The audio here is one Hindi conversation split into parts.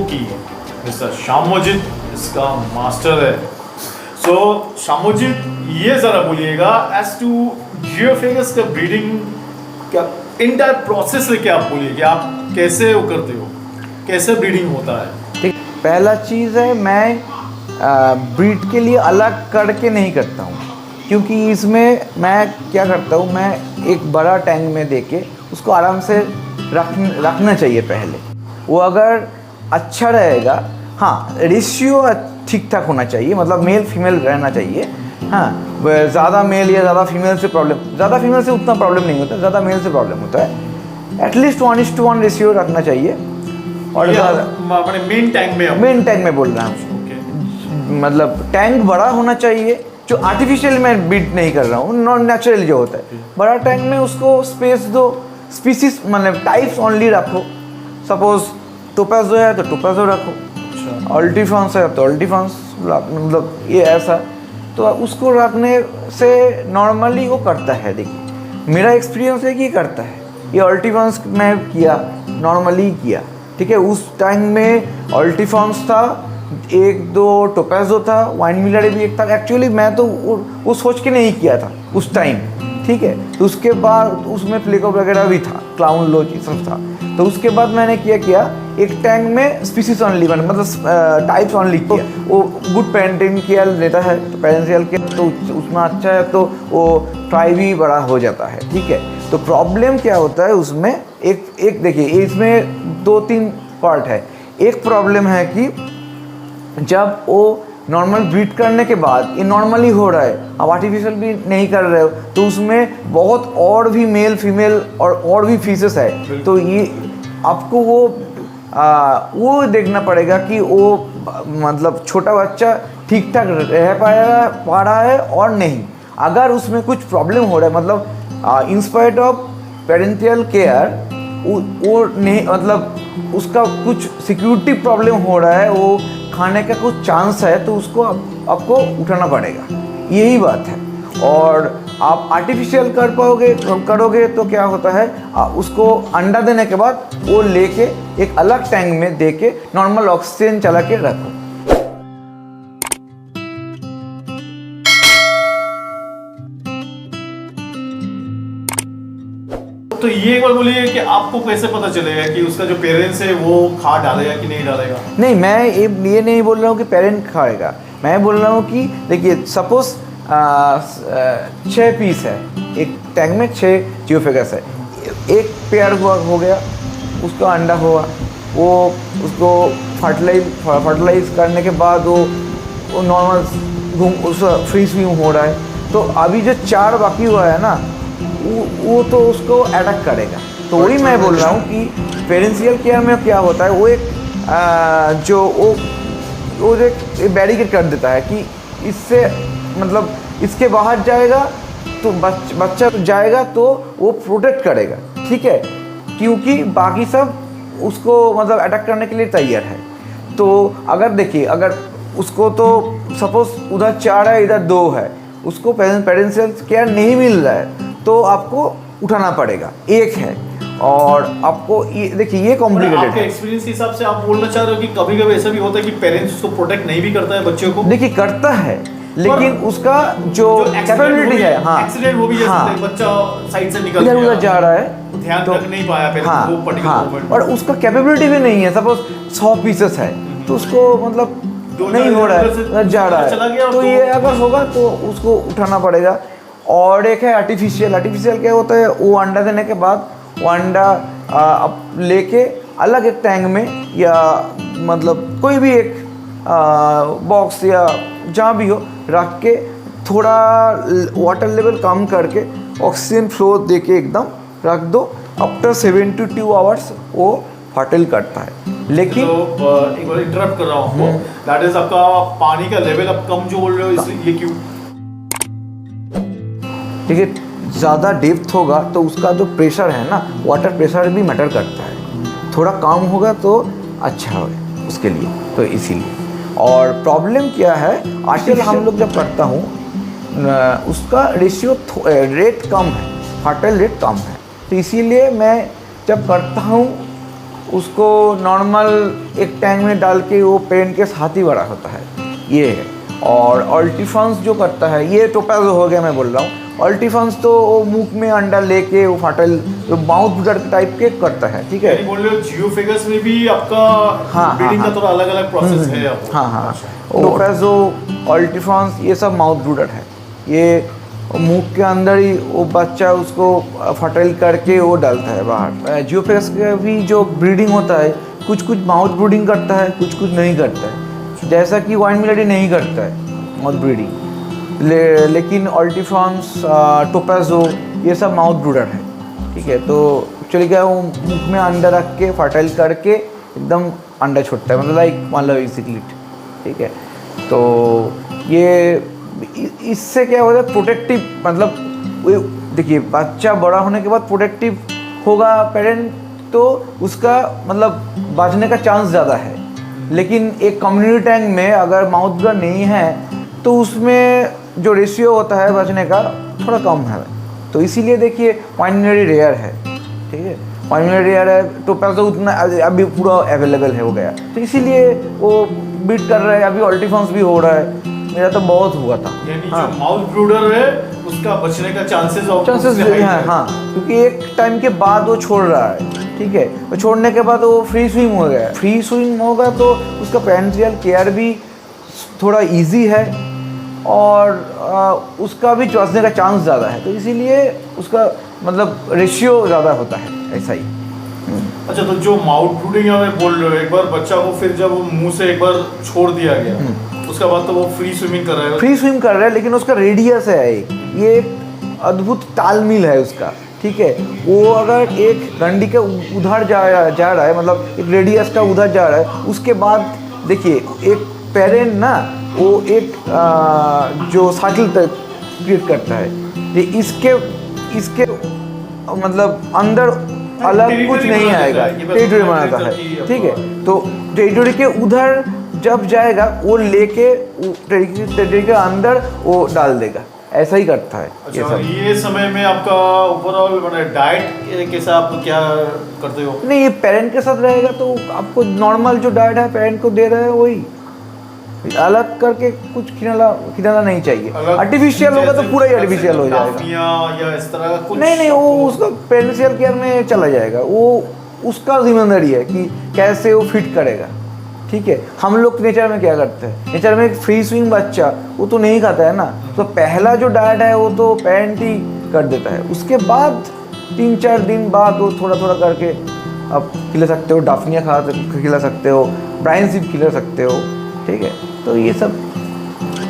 की मिस्टर शामुजित इसका मास्टर है। सो शामुजित, ये ज़रा बोलिएगा एज टू जियोफेगस का ब्रीडिंग का इंटायर प्रोसेस लेके आप बोलिए कि आप कैसे वो करते हो, कैसे ब्रीडिंग होता है। ठीक, पहला चीज़ है मैं ब्रीड के लिए अलग करके नहीं करता हूँ, क्योंकि इसमें मैं क्या करता हूँ, मैं एक बड़ा टैंक में देके उसको आराम से रखना चाहिए। पहले वो अगर अच्छा रहेगा, हाँ रेशियो ठीक ठाक होना चाहिए, मतलब मेल फीमेल रहना चाहिए। हाँ, ज़्यादा मेल या ज़्यादा फीमेल से प्रॉब्लम, ज़्यादा फीमेल से उतना प्रॉब्लम नहीं होता, ज़्यादा मेल से प्रॉब्लम होता है। एटलीस्ट 1:1 रेशियो रखना चाहिए। और मेन टैंक में बोल रहा हूँ, मतलब टैंक बड़ा होना चाहिए, जो आर्टिफिशियल मैं ब्रीड नहीं कर रहा हूँ, नॉन नेचुरल जो होता है। बड़ा टैंक में उसको स्पेस दो, स्पीसीज मतलब टाइप्स ओनली रखो। सपोज टोपाजो है तो टोपाजो रखो, अल्टीफ्रांस है तो अल्टीफ्रांस, मतलब ये ऐसा। तो उसको रखने से नॉर्मली वो करता है। देखिए मेरा एक्सपीरियंस है कि ये करता है। ये अल्टीफ्रांस मैं किया, नॉर्मली किया, ठीक है। उस टाइम में अल्टीफ्रांस था, 1-2 टोपाजो था, वाइन मिलर भी एक था। एक्चुअली मैं तो वो सोच के नहीं किया था उस टाइम, ठीक है। तो उसके बाद उसमें प्लेको वगैरह भी था, क्लाउन लोच ये सब था। तो उसके बाद मैंने किया एक टैंक में स्पीसीज ओनली, मतलब टाइप्स ओनली किया। वो गुड पेरेंटियल देता है, पेरेंशियल केयर तो उसमें अच्छा है, तो वो ट्राई भी बड़ा हो जाता है, ठीक है। तो प्रॉब्लम क्या होता है उसमें, एक देखिए इसमें 2-3 पार्ट है। एक प्रॉब्लम है कि जब वो नॉर्मल ब्रीड करने के बाद ये नॉर्मली हो रहा है, आप आर्टिफिशियल भी नहीं कर रहे हो, तो उसमें बहुत और भी मेल फीमेल और भी फीसेस है। तो ये आपको वो देखना पड़ेगा कि वो मतलब छोटा बच्चा ठीक ठाक रह पा रहा है और नहीं। अगर उसमें कुछ प्रॉब्लम हो रहा है, मतलब इंस्पाइट ऑफ पेरेंटियल केयर, वो नहीं, मतलब उसका कुछ सिक्योरिटी प्रॉब्लम हो रहा है, वो खाने का कुछ चांस है, तो उसको आपको उठाना पड़ेगा, यही बात है। और आप आर्टिफिशियल करोगे तो क्या होता है, उसको अंडा देने के बाद वो लेके एक अलग टैंक में दे के नॉर्मल ऑक्सीजन चला के रखो। तो ये एक बार बोलिए कि आपको कैसे पता चलेगा कि उसका जो पेरेंट्स है वो खा डालेगा कि नहीं डालेगा? नहीं, मैं ये नहीं बोल रहा हूँ कि पेरेंट खाएगा, मैं बोल रहा हूँ कि देखिए सपोज 6 पीस है एक टैंक में, 6 जियोफेगस है, एक पेयर हो गया, उसका अंडा हुआ, वो उसको फर्टिलाइज करने के बाद वो नॉर्मल उस फ्री स्विम हो रहा है। तो अभी जो 4 बाकी हुआ है ना, वो तो उसको अटैक करेगा। तो वही मैं बोल रहा हूँ कि पेरेंशियल केयर में क्या होता है, वो एक जो वो एक बैरिकेड कर देता है कि इससे मतलब इसके बाहर जाएगा तो बच्चा जाएगा तो वो प्रोटेक्ट करेगा, ठीक है, क्योंकि बाकी सब उसको मतलब अटैक करने के लिए तैयार है। तो अगर देखिए, अगर उसको तो सपोज उधर 4 है, इधर 2 है, उसको पेरेंशियल केयर नहीं मिल रहा है, तो आपको उठाना पड़ेगा, एक है। और आपको ये देखिए ये कॉम्प्लिकेटेड है। आपके एक्सपीरियंस के हिसाब से आप बोलना चाह रहे हो कि कभी-कभी ऐसा भी होता है कि पेरेंट्स उसको प्रोटेक्ट नहीं भी करता है बच्चों को? देखिए करता है, लेकिन उसका जो कैपेबिलिटी है, हाँ एक्सीडेंट हो भी जा सकता है, बच्चा साइड से निकल इधर उधर जा रहा है, ध्यान रख नहीं पाया पहले वो पर्टिकुलर मोमेंट, और उसका कैपेबिलिटी भी नहीं है। सपोज 100 पीसेस है तो उसको मतलब नहीं हो रहा है, जा रहा है, तो ये अगर होगा तो उसको उठाना पड़ेगा। और एक है आर्टिफिशियल क्या होता है, वो अंडा देने के बाद वो अंडा लेके अलग एक टैंक में या मतलब कोई भी एक बॉक्स या जहाँ भी हो रख के थोड़ा वाटर लेवल कम करके ऑक्सीजन फ्लो देके एकदम रख दो। आफ्टर 72 आवर्स वो फर्टाइल करता है। लेकिन तो एक बार इंटरप्ट कर रहा हूँ आपको, दैट इज आपका पानी का लेवल अब कम जो बोल रहे हो, इसलिए ये क्यों? देखिए ज़्यादा डेप्थ होगा तो उसका जो प्रेशर है ना, वाटर प्रेशर भी मैटर करता है, थोड़ा कम होगा तो अच्छा है उसके लिए, तो इसीलिए। और प्रॉब्लम क्या है, आजकल हम लोग जब करता हूँ उसका रेशियो रेट कम है, फर्टाइल रेट कम है, तो इसीलिए मैं जब करता हूँ उसको नॉर्मल एक टैंक में डाल के वो पेरेंट के साथ ही बड़ा होता है, ये है। और अल्टीफॉन्स जो करता है, ये टोपाजो हो गया मैं बोल रहा हूँ। अल्टीफॉन्स तो वो मुख में अंडा लेके वो फाटल जो माउथ ब्रीडर टाइप के करता है, ठीक है। यानी बोल रहे हो जियोफेगस में भी आपका हाँ, ब्रीडिंग हाँ, का थोड़ा अलग अलग प्रोसेस है आपको। हाँ हाँ, टोपाजो, अल्टीफॉन्स ये सब माउथ ब्रूडर है। ये मुख के अंदर ही वो बच्चा उसको फर्टाइल करके वो डालता है बाहर। जियोफेगस का भी जो ब्रीडिंग होता है, कुछ कुछ माउथ ब्रीडिंग करता है, कुछ कुछ नहीं करता है। जैसा कि वाइन मिलेडी नहीं करता है माउथ ब्रीडिंग, लेकिन अल्टीफॉन्स, टोपाजो ये सब माउथ ब्रूडर है, ठीक है। तो एक्चुअली क्या है, वो मुख में अंडा रख के फर्टाइल करके एकदम अंडा छोड़ता है, मतलब लाइक मान लो इसिक्लिट, ठीक है। तो ये इससे क्या होता है, प्रोटेक्टिव, मतलब देखिए बच्चा बड़ा होने के बाद प्रोटेक्टिव होगा पेरेंट, तो उसका मतलब बचने का चांस ज़्यादा है। लेकिन एक कम्युनिटी टैंक में अगर माउथ ब्रूडर नहीं है तो उसमें जो रेशियो होता है बचने का थोड़ा कम है। तो इसीलिए देखिए वाइन मिलेडी रेयर है, ठीक है। वाइन मिलेडी रेयर है, टोपाजो उतना अभी पूरा अवेलेबल है हो गया, तो इसीलिए वो बीट कर रहा है। अभी अल्टीफॉन्स भी हो रहा है, मेरा तो बहुत हुआ था। यानी जो माउथ ब्रूडर है उसका बचने का चांसेस है, हाँ, क्योंकि एक टाइम के बाद वो छोड़ रहा है, ठीक है। वो छोड़ने के बाद वो फ्री स्विम हो गया। फ्री स्विम होगा तो उसका पेरेंटियल केयर भी थोड़ा इजी है और उसका भी बचने का चांस ज़्यादा है, तो इसीलिए उसका मतलब रेशियो ज़्यादा होता है, ऐसा ही। अच्छा, तो जो माउथ ब्रूडिंग है बोल रहे हो, एक बार बच्चा को फिर जब वो मुंह से एक बार छोड़ दिया गया, उसके बाद तो वो फ्री स्विमिंग कर रहा है। फ्री स्विम कर रहा है, लेकिन उसका रेडियस है ये एक अद्भुत तालमेल है उसका, ठीक है। वो अगर एक डंडी के उधर जा रहा है, मतलब एक रेडियस का उधर जा रहा है, उसके बाद देखिए एक पेरेंट ना वो एक जो सर्कल क्रिएट करता है, ये इसके मतलब अंदर अलग कुछ नहीं आएगा, टेरिटरी बनाता है, ठीक है। तो टेरिटरी के उधर जब जाएगा वो लेके टेरिटरी के अंदर वो डाल देगा, ऐसा ही करता है। अच्छा, ये समय में आपका ओवरऑल मतलब डाइट कैसा, आप क्या करते हो? नहीं, ये पेरेंट के साथ रहेगा तो आपको नॉर्मल जो डाइट है पेरेंट को दे रहे हैं वही, अलग करके कुछ खिलाना नहीं चाहिए। आर्टिफिशियल होगा तो पूरा ही आर्टिफिशियल हो जाएगा, या इस तरह का कुछ नहीं, वो उसका पेरेंशियल केयर में चला जाएगा। वो उसका जिम्मेदारी है कि कैसे वो फिट करेगा, ठीक है। हम लोग नेचर में क्या करते हैं, नेचर में एक फ्री स्विंग बच्चा वो तो नहीं खाता है ना, तो पहला जो डाइट है वो तो पेरेंट ही कर देता है। उसके बाद 3-4 दिन बाद वो थोड़ा थोड़ा करके आप खिला सकते हो, डाफनिया खिला सकते हो, ब्राइन सीड खिला सकते हो, ठीक है। तो ये सब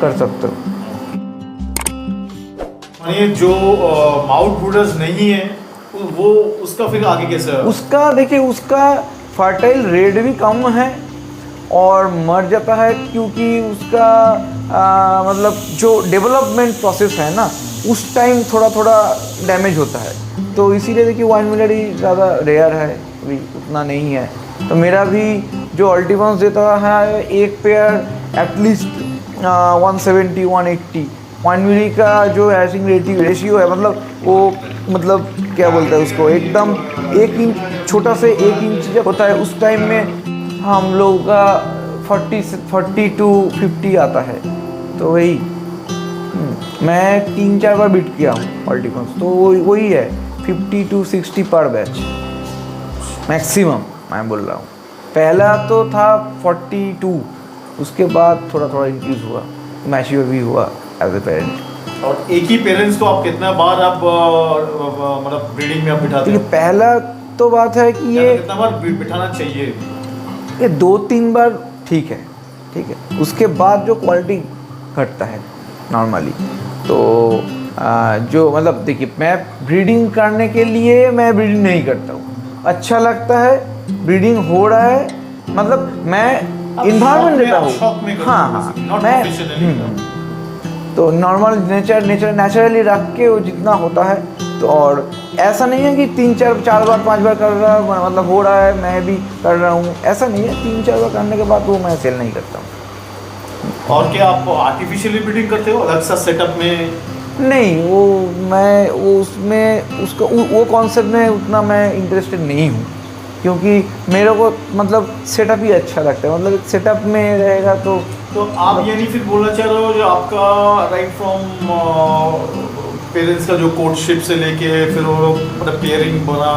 कर सकते हो। ये जो माउथ ब्रूडर्स नहीं है वो उसका फिर आगे कैसे है? उसका देखिए, उसका फर्टाइल रेट भी कम है और मर जाता है, क्योंकि उसका मतलब जो डेवलपमेंट प्रोसेस है ना, उस टाइम थोड़ा थोड़ा डैमेज होता है। तो इसीलिए देखिए वाइन मिलेडी ज़्यादा रेयर है, अभी उतना नहीं है। तो मेरा भी जो अल्टीफॉन्स देता है एक पेयर एटलीस्ट 170-180। वाइन मिलेडी का जो हैचिंग रेशियो है, मतलब वो मतलब क्या बोलते हैं उसको, एकदम 1 इंच, छोटा से 1 इंच जब होता है उस टाइम में हम लोगों का 40 to 50 आता है। तो वही मैं 3-4 बार बीट किया हूँ अल्टीफॉन्स, तो वही है 50 to 60 पर बैच मैक्सिमम मैं बोल रहा हूँ। पहला तो था 42, उसके बाद थोड़ा थोड़ा इंक्रीज हुआ, मैच्योर भी हुआ एज ए पेरेंट। और एक ही पेरेंट्स को आप कितना बार आप मतलब ब्रीडिंग में आप बिठाते हो? पहला तो बात है कि ये कितना बार बिठाना चाहिए? ये 2-3 बार ठीक है, ठीक है। उसके बाद जो क्वालिटी घटता है नॉर्मली, तो जो मतलब देखिए मैं ब्रीडिंग करने के लिए मैं ब्रीडिंग नहीं करता हूँ, अच्छा लगता है ब्रीडिंग हो रहा है, मतलब मैं इन्वायरमेंट देता हूँ। हाँ, मैं तो नॉर्मल नेचुरली रख के वो जितना होता है। तो और ऐसा नहीं है कि 3-4 बार 5 बार कर रहा है, मतलब हो रहा है मैं भी कर रहा हूँ, ऐसा नहीं है। 3-4 बार करने के बाद वो मैं सेल नहीं करता हूँ। और क्या आप आर्टिफिशियली ब्रीडिंग करते हो अलग सा सेटअप में? नहीं, वो उसमें उसका वो कॉन्सेप्ट में उतना मैं इंटरेस्टेड नहीं हूँ, क्योंकि मेरे को मतलब सेटअप ही अच्छा लगता है, मतलब सेटअप में रहेगा तो आप ये नहीं फिर बोलना चाह रहे हो जो आपका राइट फ्रॉम पेरेंट्स का जो कोर्टशिप से लेके फिर वो मतलब पेयरिंग बना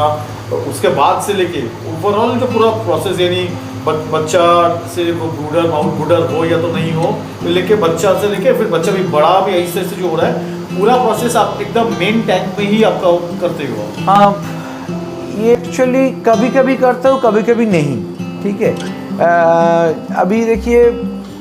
उसके बाद से लेके ओवरऑल जो पूरा प्रोसेस यानी बच्चा से वो ब्रूडर माउंट ब्रूडर हो या तो नहीं हो तो लेके बच्चा से लेके फिर बच्चा भी बड़ा भी ऐसे ऐसे जो हो रहा है पूरा प्रोसेस आप एकदम मेन टैंक में ही आपका करते हो? हाँ, ये एक्चुअली कभी कभी करता हूँ, कभी कभी नहीं, ठीक है। अभी देखिए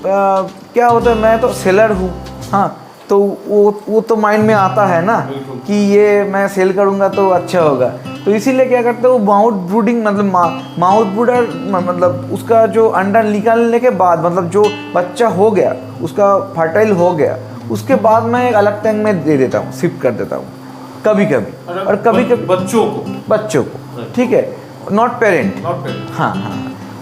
क्या होता है, मैं तो सेलर हूँ, हाँ, तो वो तो माइंड में आता है ना कि ये मैं सेल करूँगा तो अच्छा होगा, तो इसीलिए क्या करते हो माउथ ब्रूडिंग मतलब माउथ ब्रूडर मतलब उसका जो अंडा निकालने के बाद मतलब जो बच्चा हो गया उसका फर्टाइल हो गया उसके बाद मैं एक अलग टैंक में दे देता हूँ, शिफ्ट कर देता हूँ कभी कभी, और कभी कभी बच्चों को ठीक है, नॉट पेरेंट, हाँ हाँ,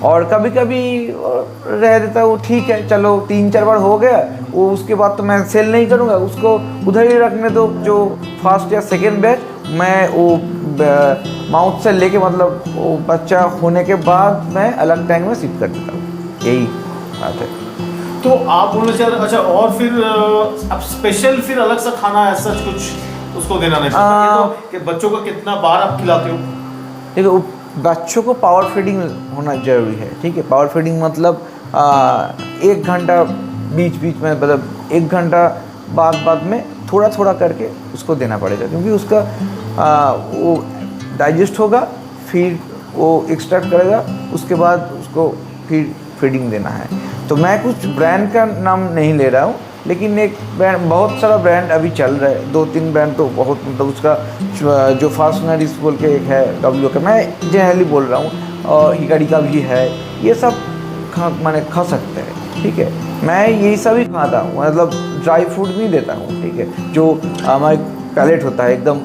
और कभी कभी रह देता हूँ, ठीक है चलो 3-4 बार हो गया वो, उसके बाद तो मैं सेल नहीं करूँगा, उसको उधर ही रखने दो, जो फर्स्ट या सेकेंड बैच मैं वो माउथ से लेके मतलब वो बच्चा होने के बाद मैं अलग टैंक में शिफ्ट कर देता हूँ, यही बात है। तो आप बोलना चाह रहे अच्छा, और फिर अब स्पेशल फिर अलग सा खाना ऐसा कुछ उसको देना नहीं पड़ता तो कि बच्चों को कितना बार आप खिलाते हो? देखो बच्चों को पावर फीडिंग होना जरूरी है, ठीक है। पावर फीडिंग मतलब 1 घंटा बीच बीच में मतलब 1 घंटा बाद में थोड़ा थोड़ा करके उसको देना पड़ेगा, क्योंकि उसका वो डाइजेस्ट होगा, फिर वो एक्सट्रैक्ट करेगा, उसके बाद उसको फिर फीडिंग देना है। तो मैं कुछ ब्रांड का नाम नहीं ले रहा हूँ, लेकिन एक ब्रांड, बहुत सारा ब्रांड अभी चल रहा है, 2-3 ब्रांड तो बहुत मतलब उसका जो फास्टनरिस बोल के एक है डब्ल्यू का, मैं जनरली बोल रहा हूँ, और हिकाडी का भी है, ये सब खा सकते हैं, ठीक है। मैं यही सब ही खाता हूँ, मतलब ड्राई फूड नहीं देता हूँ, ठीक है। जो हमारे पैलेट होता है एकदम,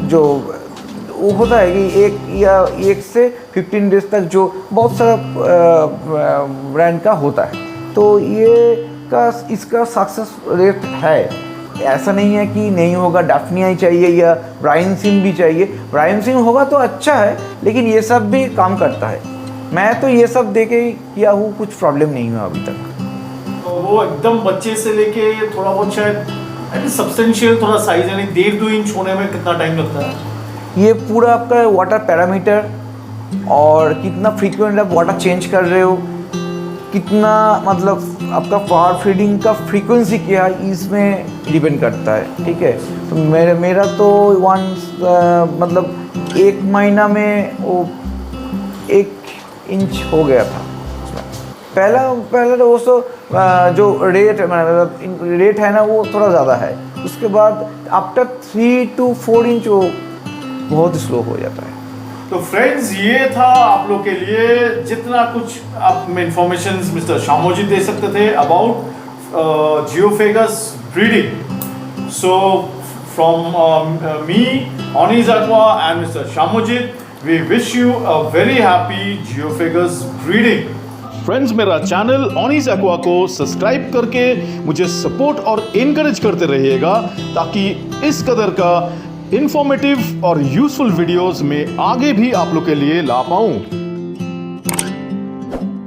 जो वो होता है कि 1 से 15 डेज तक जो बहुत सारा ब्रांड का होता है, तो इसका सक्सेस रेट है, ऐसा नहीं है कि नहीं होगा। डाफनिया ही चाहिए या ब्राइन सिम भी चाहिए, ब्राइन सिम होगा तो अच्छा है, लेकिन ये सब भी काम करता है। मैं तो ये सब दे के किया हूँ, कुछ प्रॉब्लम नहीं हुआ अभी तक। तो वो एकदम बच्चे से लेके थोड़ा बहुत शायद सब्सटेंशियल थोड़ा साइज यानी 1.5-2 इंच होने में कितना टाइम लगता है? ये पूरा आपका वाटर पैरामीटर और कितना फ्रीक्वेंट आप वाटर चेंज कर रहे हो, कितना मतलब आपका पावर फीडिंग का फ्रीक्वेंसी क्या है, इसमें डिपेंड करता है, ठीक है। तो मेरा तो मतलब 1 महीना में वो 1 इंच हो गया था उसमें। पहला तो वो जो रेट है ना वो थोड़ा ज़्यादा है, उसके बाद आफ्टर 3 to 4 इंच वो बहुत स्लो हो जाता है। तो फ्रेंड्स ये था आप लोग के लिए जितना कुछ आप में इंफॉर्मेशन मिस्टर शामोजित दे सकते थे about geophagus breeding. So from me Onnie's aqua and mister Shamojit, we wish you a very happy geophagus breeding. Friends मेरा चैनल ऑनीज एक्वा को सब्सक्राइब करके मुझे सपोर्ट और इनकरेज करते रहिएगा, ताकि इस कदर का इंफॉर्मेटिव और यूजफुल वीडियोस में आगे भी आप लोग के लिए ला पाऊं।